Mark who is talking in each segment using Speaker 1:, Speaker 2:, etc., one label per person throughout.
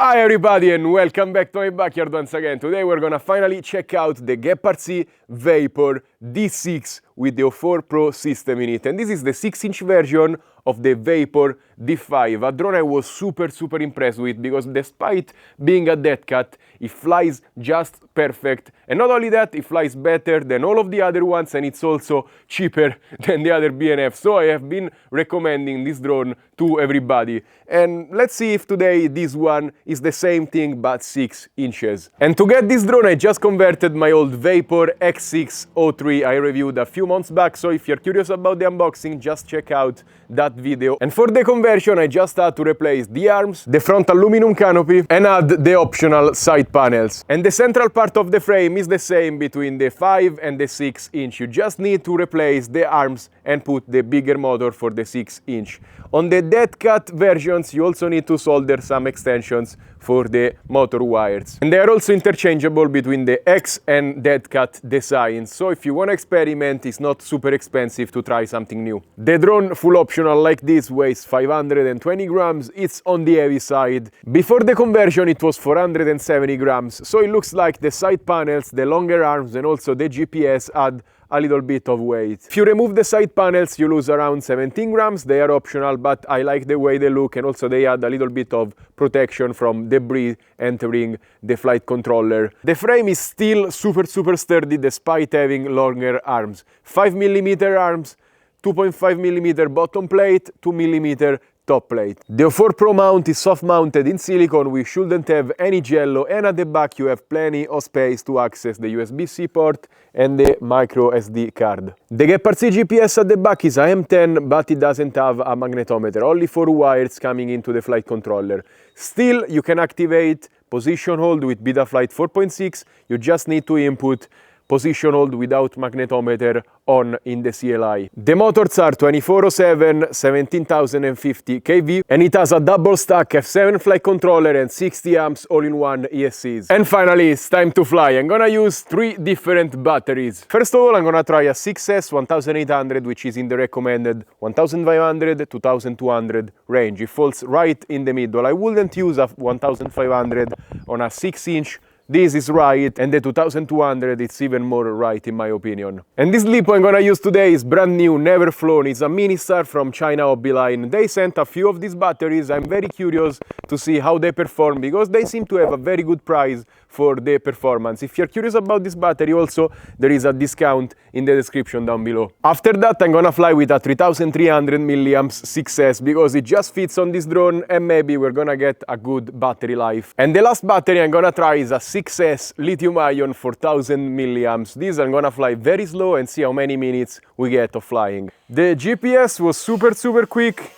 Speaker 1: Hi everybody and welcome back to my backyard once again. Today we're gonna finally check out the Geprc Vapor D6 with the 04 Pro system in it. And this is the 6-inch version of the Vapor D5, a drone I was super impressed with because despite being a deadcat, it flies just perfect. And not only that, it flies better than all of the other ones and it's also cheaper than the other BNF. So I have been recommending this drone to everybody. And let's see if today this one is the same thing but 6 inches. And to get this drone I just converted my old Vapor X603 I reviewed a few months back, so if you're curious about the unboxing, just check out that video. And for the conversion I just had to replace the arms, the front aluminum canopy and add the optional side panels. And the central part of the frame is the same between the 5 and the 6 inch. You just need to replace the arms and put the bigger motor for the 6 inch. On the deadcat versions you also need to solder some extensions for the motor wires. And they are also interchangeable between the X and deadcat designs, so if you want to experiment it's not super expensive to try something new. The drone full optional like this weighs 520 grams, it's on the heavy side. Before the conversion it was 470 grams, so it looks like the side panels, the longer arms and also the GPS add a little bit of weight. If you remove the side panels you lose around 17 grams, they are optional but I like the way they look and also they add a little bit of protection from debris entering the flight controller. The frame is still super sturdy despite having longer arms. 5mm arms, 2.5mm bottom plate, 2mm top plate. The 04 Pro mount is soft mounted in silicone, we shouldn't have any jello, and at the back you have plenty of space to access the USB-C port and the micro SD card. The Geprc GPS at the back is a M10 but it doesn't have a magnetometer, only 4 wires coming into the flight controller. Still you can activate position hold with Betaflight 4.6, you just need to input position hold without magnetometer on in the CLI. The motors are 2407 17050 kV and it has a double stack F7 flight controller and 60 amps all-in-one ESCs. And finally it's time to fly. I'm gonna use 3 different batteries. First of all I'm gonna try a 6S 1800 which is in the recommended 1500 2200 range. It falls right in the middle. I wouldn't use a 1500 on a 6-inch. This is right, and the 2200 it's even more right in my opinion. And this LiPo I'm gonna use today is brand new, never flown. It's a mini star from China hobby line. They sent a few of these batteries. I'm very curious to see how they perform because they seem to have a very good price for the performance. If you're curious about this battery also, there is a discount in the description down below. After that I'm gonna fly with a 3300 mAh 6S because it just fits on this drone and maybe we're gonna get a good battery life. And the last battery I'm gonna try is a 6S lithium-ion 4000 mAh. This I'm gonna fly very slow and see how many minutes we get of flying. The GPS was super quick.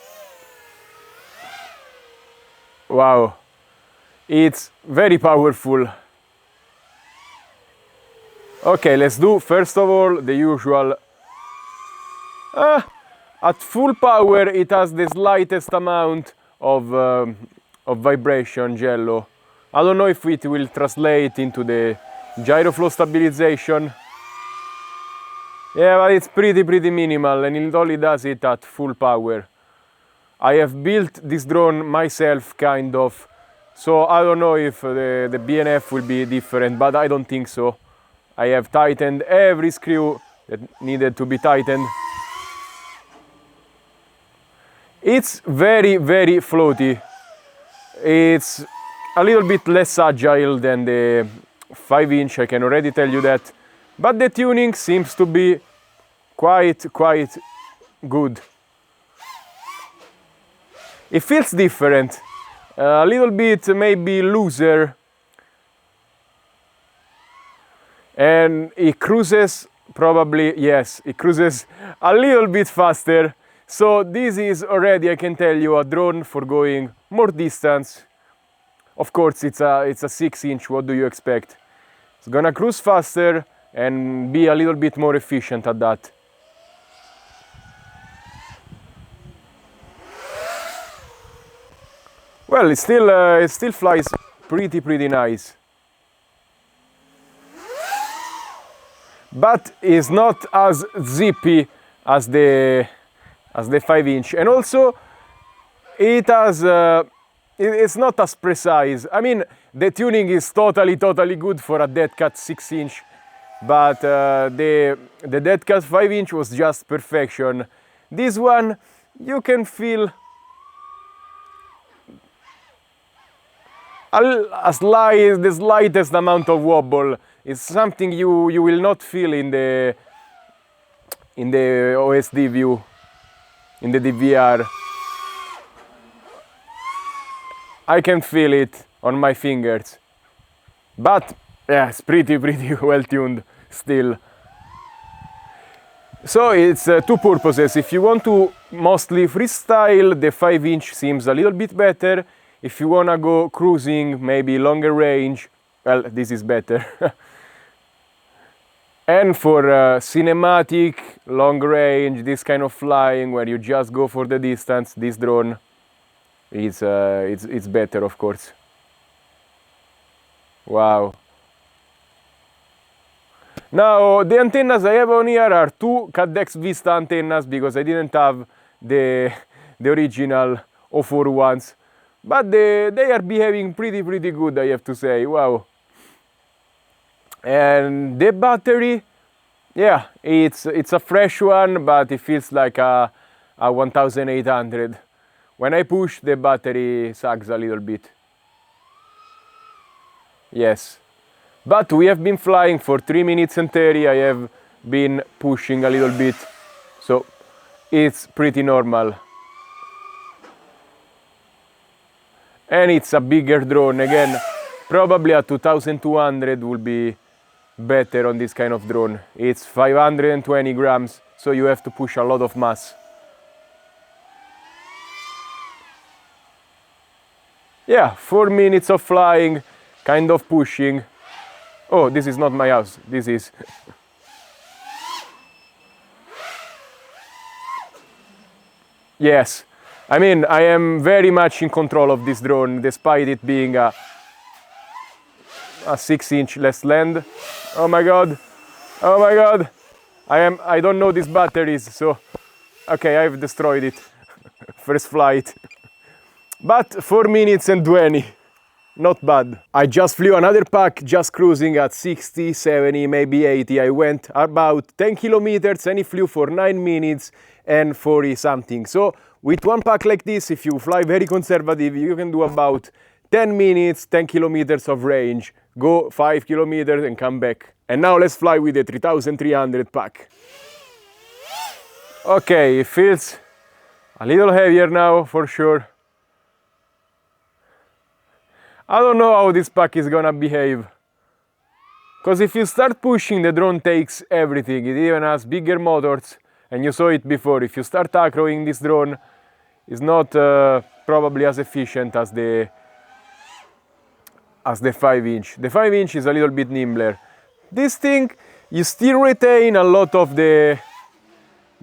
Speaker 1: Wow, it's very powerful. Okay, let's do first of all the usual. At full power it has the slightest amount of vibration jello. I don't know if it will translate into the gyro flow stabilization. Yeah, but it's pretty minimal and it only does it at full power. I have built this drone myself kind of, so I don't know if the BNF will be different, but I don't think so. I have tightened every screw that needed to be tightened. It's very floaty. It's a little bit less agile than the 5-inch, I can already tell you that. But the tuning seems to be quite good. It feels different, a little bit maybe looser. And it cruises probably, yes, it cruises a little bit faster. So this is already, I can tell you, a drone for going more distance. Of course, it's a 6-inch, what do you expect? It's gonna cruise faster and be a little bit more efficient at that. Well, it still flies pretty nice. But it's not as zippy as the 5-inch, and also it has it's not as precise. I mean, the tuning is totally good for a deadcat 6-inch, but the deadcat 5-inch was just perfection. This one, you can feel the slightest amount of wobble. It's something you will not feel in the OSD view, in the DVR. I can feel it on my fingers, but yeah, it's pretty well tuned still. So it's two purposes. If you want to mostly freestyle, the 5-inch seems a little bit better. If you wanna go cruising, maybe longer range, well, this is better. And for cinematic, long range, this kind of flying where you just go for the distance, this drone it's better, of course. Wow. Now the antennas I have on here are two Cadex Vista antennas because I didn't have the original 04 ones, but they are behaving pretty good, I have to say. Wow. And the battery, yeah, it's a fresh one, but it feels like a 1800. When I push, the battery sags a little bit. Yes. But we have been flying for 3 minutes and 30. I have been pushing a little bit, so it's pretty normal. And it's a bigger drone. Again, probably a 2200 will be better on this kind of drone. It's 520 grams, so you have to push a lot of mass. Yeah, 4 minutes of flying, kind of pushing. Oh, this is not my house, this is... Yes, I mean, I am very much in control of this drone, despite it being a 6-inch less land. Oh my god, oh my god. I don't know these batteries, so... Okay, I've destroyed it. First flight. But 4 minutes and 20. Not bad. I just flew another pack, just cruising at 60, 70, maybe 80. I went about 10 kilometers and it flew for 9 minutes and 40 something. So with one pack like this, if you fly very conservative, you can do about 10 minutes, 10 kilometers of range. Go 5 kilometers and come back. And now let's fly with the 3300 pack. Okay, it feels a little heavier now for sure. I don't know how this pack is gonna behave. Because if you start pushing, the drone takes everything. It even has bigger motors, and you saw it before. If you start acroing this drone, it's not probably as efficient as the 5-inch. The 5-inch is a little bit nimbler. This thing, you still retain a lot of the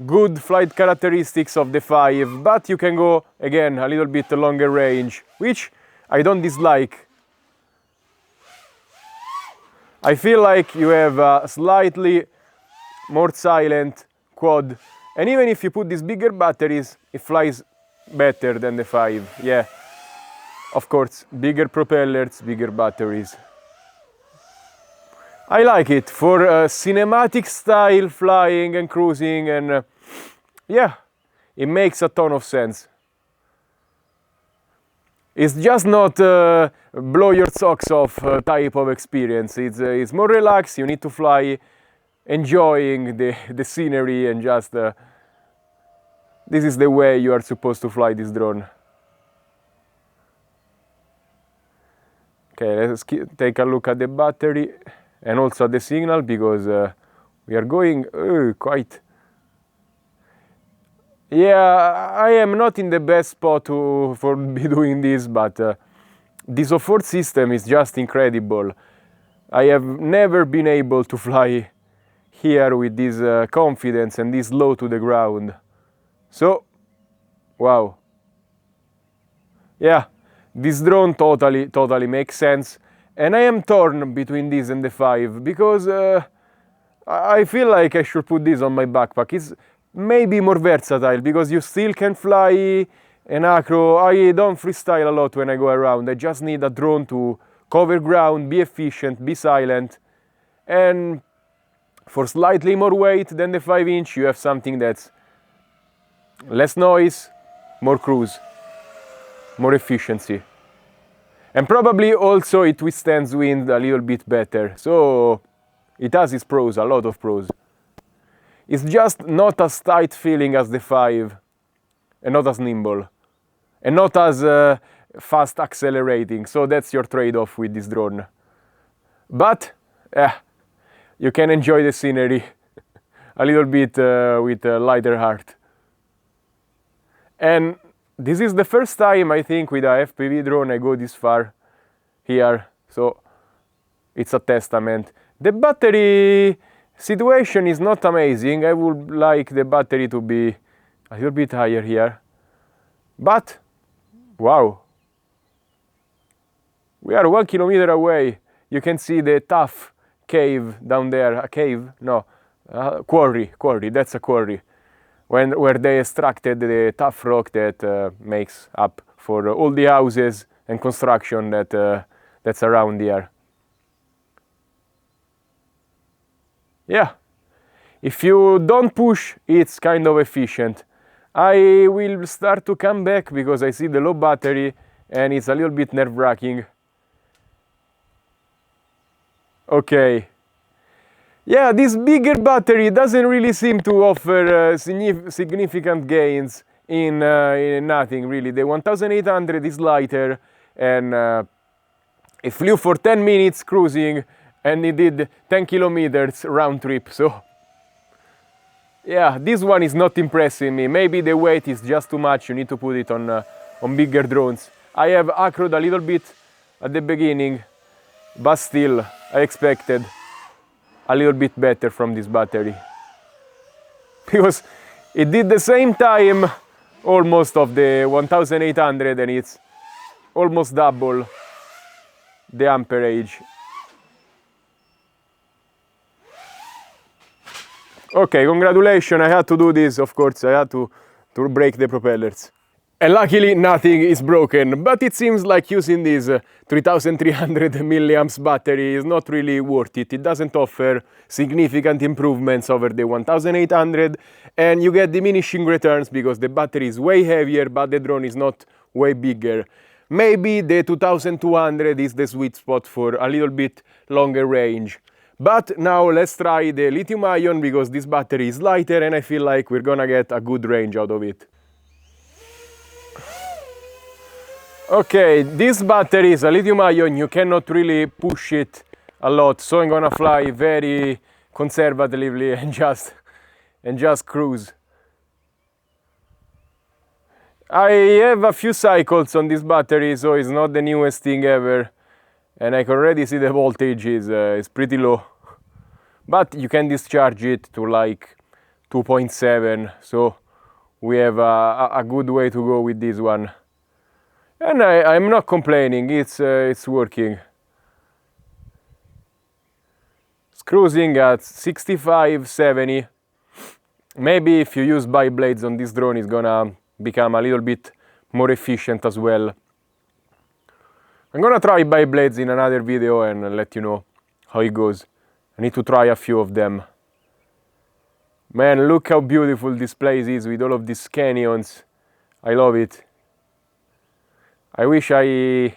Speaker 1: good flight characteristics of the 5, but you can go, again, a little bit longer range, which I don't dislike. I feel like you have a slightly more silent quad, and even if you put these bigger batteries, it flies better than the 5. Yeah, of course, bigger propellers, bigger batteries. I like it for cinematic style flying and cruising, and yeah, it makes a ton of sense. It's just not blow your socks off type of experience. It's more relaxed. You need to fly enjoying the scenery and just... this is the way you are supposed to fly this drone. Okay, let's take a look at the battery and also the signal, because we are going quite... Yeah, I am not in the best spot for be doing this, but this 04 system is just incredible. I have never been able to fly here with this confidence and this low to the ground. So, wow. Yeah, this drone totally makes sense. And I am torn between this and the 5, because I feel like I should put this on my backpack. It's maybe more versatile, because you still can fly And acro, I don't freestyle a lot when I go around. I just need a drone to cover ground, be efficient, be silent. And for slightly more weight than the 5-inch, you have something that's less noise, more cruise, more efficiency. And probably also it withstands wind a little bit better. So it has its pros, a lot of pros. It's just not as tight feeling as the 5, and not as nimble, and not as fast accelerating. So that's your trade-off with this drone. But you can enjoy the scenery a little bit with a lighter heart. And this is the first time, I think, with a FPV drone I go this far here, so it's a testament. The battery situation is not amazing. I would like the battery to be a little bit higher here. But, wow, we are 1 kilometer away. You can see the tough cave down there. A cave? No, quarry, that's a quarry. Where they extracted the tough rock that makes up for all the houses and construction that's around here. Yeah, if you don't push, it's kind of efficient. I will start to come back because I see the low battery and it's a little bit nerve-wracking. Okay. Yeah, this bigger battery doesn't really seem to offer significant gains in nothing really. The 1800 is lighter, and it flew for 10 minutes cruising and it did 10 kilometers round trip. So yeah, this one is not impressing me. Maybe the weight is just too much. You need to put it on bigger drones. I have acroed a little bit at the beginning, but still I expected a little bit better from this battery, because it did the same time almost of the 1800 and it's almost double the amperage. Okay, congratulations, I had to do this, of course, I had to break the propellers. And luckily nothing is broken, but it seems like using this 3300 milliamps battery is not really worth it. It doesn't offer significant improvements over the 1800, and you get diminishing returns because the battery is way heavier, but the drone is not way bigger. Maybe the 2200 is the sweet spot for a little bit longer range. But now let's try the lithium-ion because this battery is lighter and I feel like we're gonna get a good range out of it. Okay, this battery is a lithium-ion, you cannot really push it a lot, so I'm gonna fly very conservatively and just cruise. I have a few cycles on this battery, so it's not the newest thing ever, and I can already see the voltage is pretty low. But you can discharge it to like 2.7, so we have a good way to go with this one. And I'm not complaining, it's working. It's cruising at 65, 70. Maybe if you use bi-blades on this drone, it's gonna become a little bit more efficient as well. I'm gonna try bi-blades in another video and let you know how it goes. I need to try a few of them. Man, look how beautiful this place is with all of these canyons. I love it. I wish I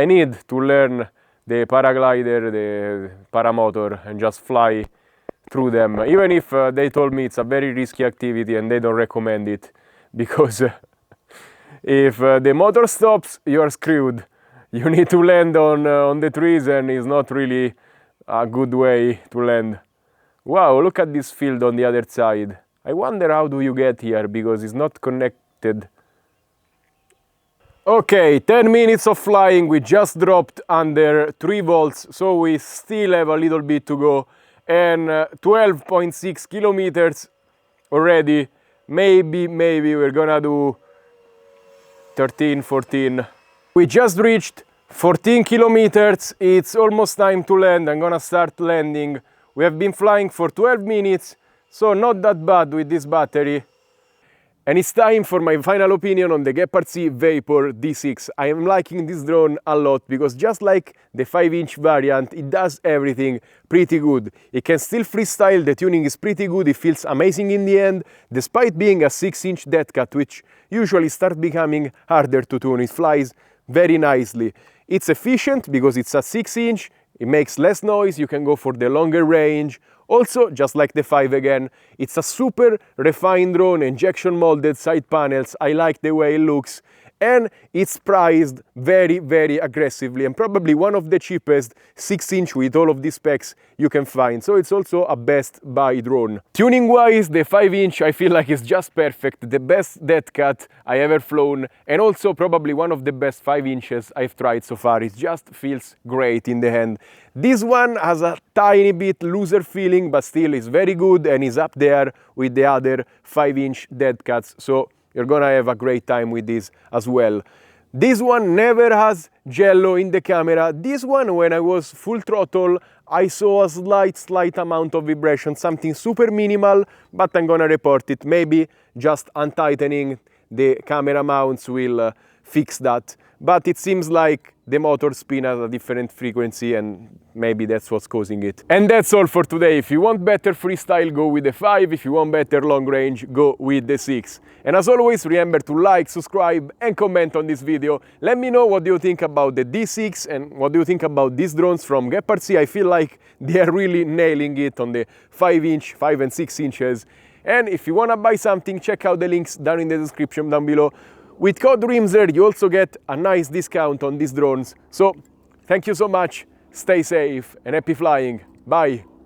Speaker 1: need to learn the paraglider, the paramotor, and just fly through them. Even if they told me it's a very risky activity and they don't recommend it, because if the motor stops, you're screwed. You need to land on the trees, and it's not really a good way to land. Wow, look at this field on the other side. I wonder how do you get here, because it's not connected. Okay, 10 minutes of flying, we just dropped under 3 volts, so we still have a little bit to go, and 12.6 kilometers already. Maybe we're gonna do 13, 14. We just reached 14 kilometers, it's almost time to land. I'm gonna start landing. We have been flying for 12 minutes, so not that bad with this battery. And it's time for my final opinion on the Geprc Vapor D6. I am liking this drone a lot because just like the 5-inch variant, it does everything pretty good. It can still freestyle, the tuning is pretty good, it feels amazing in the end, despite being a 6-inch deadcat, which usually starts becoming harder to tune. It flies very nicely. It's efficient because it's a 6-inch, it makes less noise, you can go for the longer range. Also, just like the 5 again, it's a super refined drone, injection molded side panels, I like the way it looks, and it's priced very, very aggressively and probably one of the cheapest 6-inch with all of these specs you can find, so it's also a best buy drone. Tuning wise, the 5-inch I feel like is just perfect, the best deadcat I ever flown, and also probably one of the best 5-inches I've tried so far. It just feels great in the hand. This one has a tiny bit looser feeling, but still is very good and is up there with the other 5-inch deadcats, so you're gonna have a great time with this as well. This one never has jello in the camera. This one, when I was full throttle, I saw a slight amount of vibration, something super minimal, but I'm gonna report it. Maybe just untightening the camera mounts will fix that. But it seems like the motor spin at a different frequency and maybe that's what's causing it. And that's all for today. If you want better freestyle, go with the 5. If you want better long range, go with the 6. And as always, remember to like, subscribe and comment on this video. Let me know what do you think about the D6 and what do you think about these drones from Geprc. I feel like they are really nailing it on the 5-inch, 5 and 6 inches. And if you want to buy something, check out the links down in the description down below. With code Rimzler, you also get a nice discount on these drones. So, thank you so much, stay safe and happy flying. Bye!